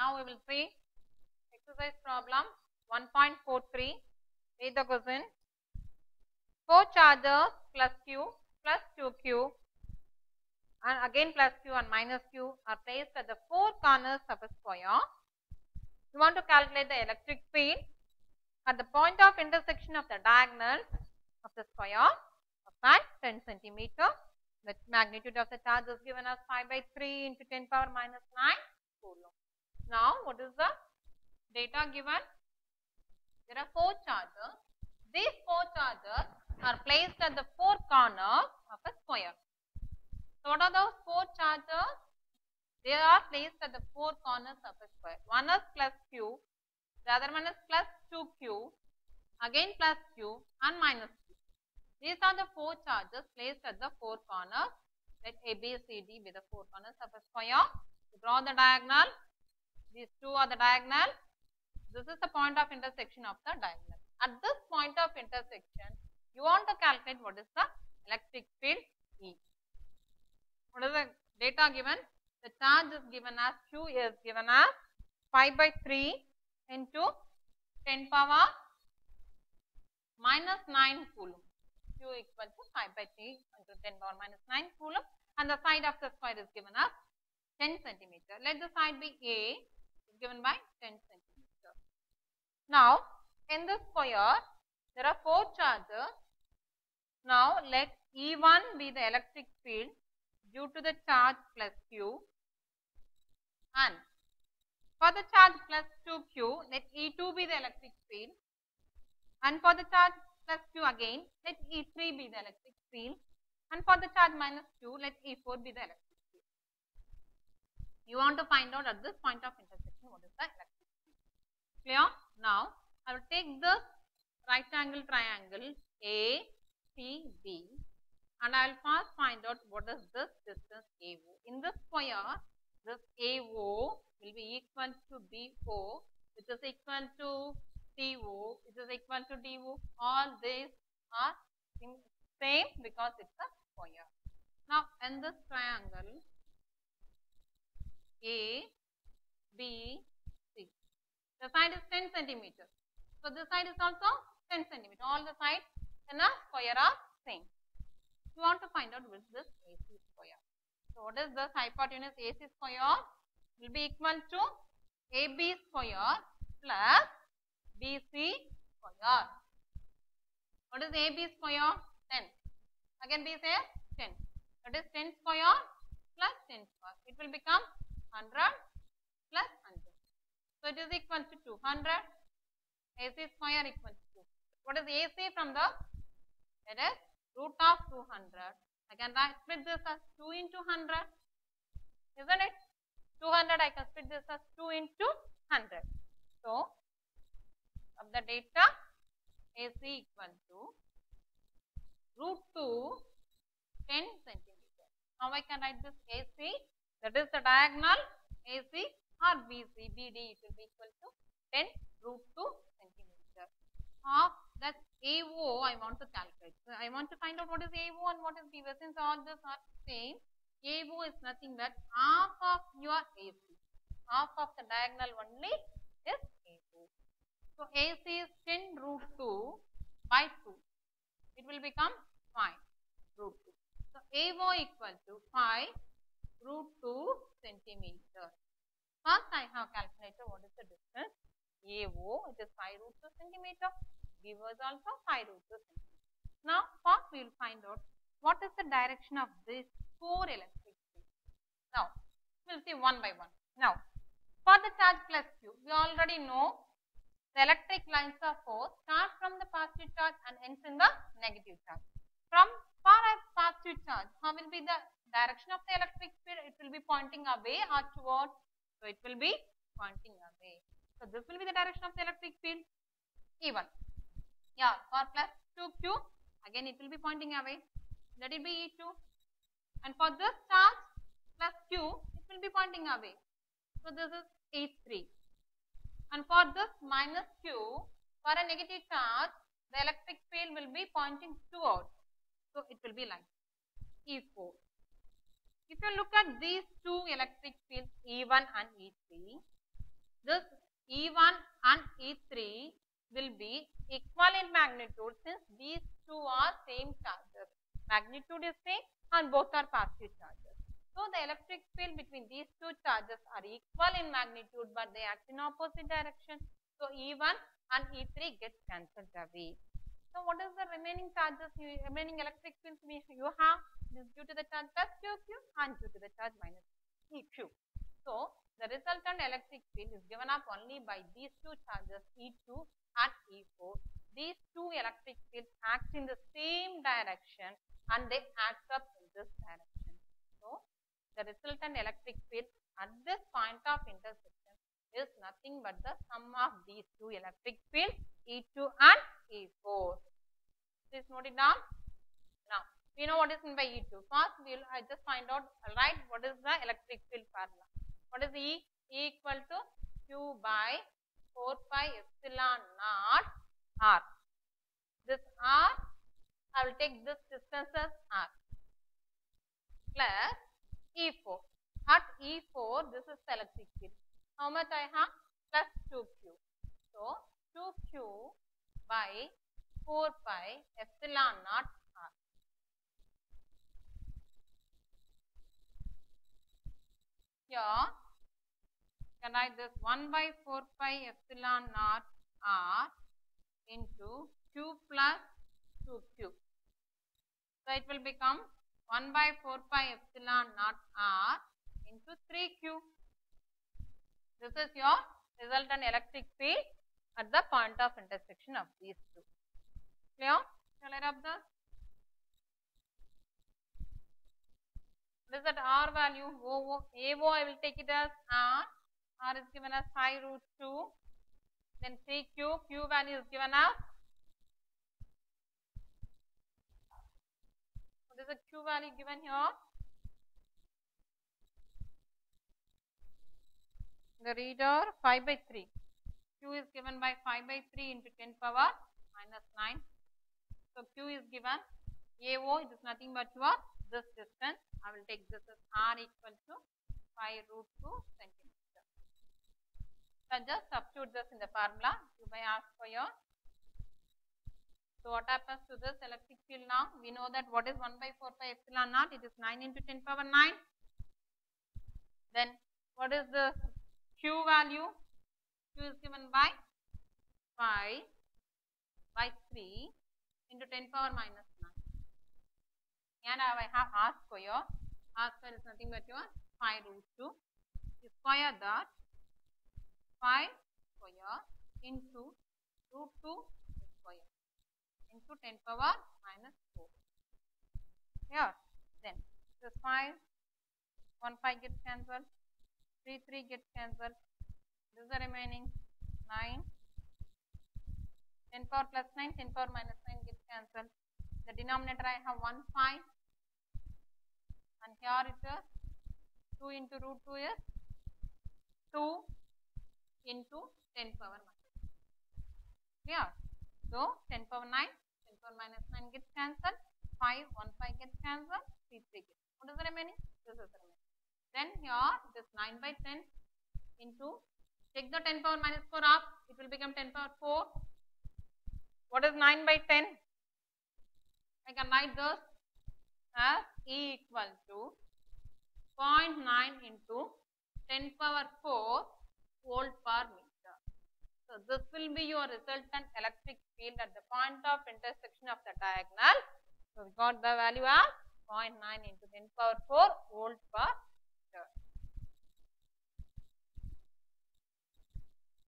Now we will see exercise problem 1.43. Read the question. 4 charges plus Q plus 2Q and again plus Q and minus Q are placed at the 4 corners of a square. You want to calculate the electric field at the point of intersection of the diagonals of the square of size 10 centimeter. The magnitude of the charge is given as 5/3 into 10 power minus 9 coulomb. Now, what is the data given? There are 4 charges. These 4 charges are placed at the 4 corners of a square. So, what are those 4 charges? They are placed at the 4 corners of a square. One is plus Q, the other one is plus 2Q, again plus Q and minus Q. These are the 4 charges placed at the 4 corners. Let A, B, C, D be the 4 corners of a square. To draw the diagonal, these 2 are the diagonal. This is the point of intersection of the diagonal. At this point of intersection, you want to calculate what is the electric field E. What is the data given? The charge is given as Q is given as 5/3 into 10 power minus 9 coulomb. Q equal to 5/3 into 10 power minus 9 coulomb, and the side of the square is given as 10 centimeter. Let the side be A, is given by 10 centimeter. Now, in the square, there are 4 charges. Now, let E1 be the electric field due to the charge plus Q, and for the charge plus 2Q, let E2 be the electric field, and for the charge plus Q again, let E3 be the electric field, and for the charge minus Q, let E4 be the electric field. You want to find out at this point of intersection what is the electric field. Clear? Now, I will take this right angle triangle ACB and I will first find out what is this distance AO. In this square, this AO will be equal to BO, which is equal to CO, which is equal to DO. All these are same because it's a square. Now, in this triangle A, B, C, the side is 10 centimeter. So, this side is also 10 centimeter. All the sides in a square are same. You want to find out with this AC square. So, what is this hypotenuse AC square? Will be equal to AB square plus BC square. What is AB square? 10. Again B says 10. That is 10 square plus 10 square. It will become 100 plus 100. So, it is equal to 200. AC square equal to 2. What is AC from the? It is root of 200. I can split this as 2 into 100. Isn't it? 200 I can split this as 2 into 100. So, of the data AC equal to root 2 10 centimeter. Now, I can write this AC, that is the diagonal AC or BC, BD, it will be equal to 10 root 2 centimeter. Of that AO I want to calculate. So, I want to find out what is AO and what is BO. Since all these are same, AO is nothing but half of your AC. Half of the diagonal only is AO. So, AC is 10 root 2 by 2. It will become 5 root 2. So, AO equal to 5 root 2 centimeter. First, I have calculated what is the distance AO. It is 5 root 2 centimeter. BO is also 5 root 2 centimeter. Now, first we will find out what is the direction of these 4 electric fields. Now, we will see one by one. Now, for the charge plus Q, we already know the electric lines of force start from the positive charge and ends in the negative charge. From far as positive charge, how will be the direction of the electric field? It will be pointing away or towards. So, it will be pointing away. So, this will be the direction of the electric field E1. Yeah, for plus 2Q, again it will be pointing away. Let it be E2. And for this charge plus Q, it will be pointing away. So, this is E3. And for this minus Q, for a negative charge, the electric field will be pointing towards. So, it will be like E4. If you look at these two electric fields E1 and E3, This E1 and E3 will be equal in magnitude since these two are same charges. Magnitude is same and both are positive charges. So the electric field between these two charges are equal in magnitude but they act in opposite direction. So E1 and E3 gets cancelled away. So what is the remaining charges, remaining electric fields you have? This is due to the charge plus QQ and due to the charge minus EQ. So the resultant electric field is given up only by these two charges E2 and E4. These two electric fields act in the same direction and they act up in this direction. So the resultant electric field at this point of intersection is nothing but the sum of these two electric fields E2 and E4. Please note it down. Now we know what is meant by E2. First I just find out, right, what is the electric field formula. What is E? E equal to Q by 4 pi epsilon naught R. This R, I will take this distance as R plus E4. At E4, this is the electric field. How much I have? Plus 2Q. So 2Q by 4 pi epsilon naught R. Here, can write this 1 by 4 pi epsilon naught R into Q plus 2Q. So it will become 1 by 4 pi epsilon naught R into 3Q. This is your resultant electric field at the point of intersection of these two. Clear? Shall I rub this? What is that R value? AO I will take it as R. R is given as 5 root 2. Then 3Q. Q value is given as, what is the Q value given here? The reader 5 by 3. Q is given by 5 by 3 into 10 power minus 9. So Q is given. AO, it is nothing but your this distance. I will take this as R equal to 5 root 2 centimeter. So just substitute this in the formula. You may ask for your. So what happens to this electric field now? We know that what is 1 by 4 pi epsilon naught? It is 9 into 10 power 9. Then what is the Q value? Q is given by 5 by 3 into 10 power minus 9. And I have R square. R square is nothing but your 5 root 2. You square that 5 square into root 2 square into 10 power minus 4. Here, then this 5, 1 5 gets cancelled, 3 3 gets cancelled. This is the remaining 9. 10 power plus 9, 10 power minus 9 gets cancelled. The denominator I have 1 5 and here it is 2 into root 2 is 2 into 10 power minus 9. Clear? So 10 power 9, 10 power minus 9 gets cancelled, 5, 1 5 gets cancelled, 3 3 gets. What is the remaining? This is the remaining. Then here it is 9 by 10 into, take the 10 power minus 4 up, it will become 10 power 4. What is 9 by 10? I can write this as E equal to 0.9 into 10 power 4 volt per meter. So this will be your resultant electric field at the point of intersection of the diagonal. So we got the value as 0.9 into 10 power 4 volt per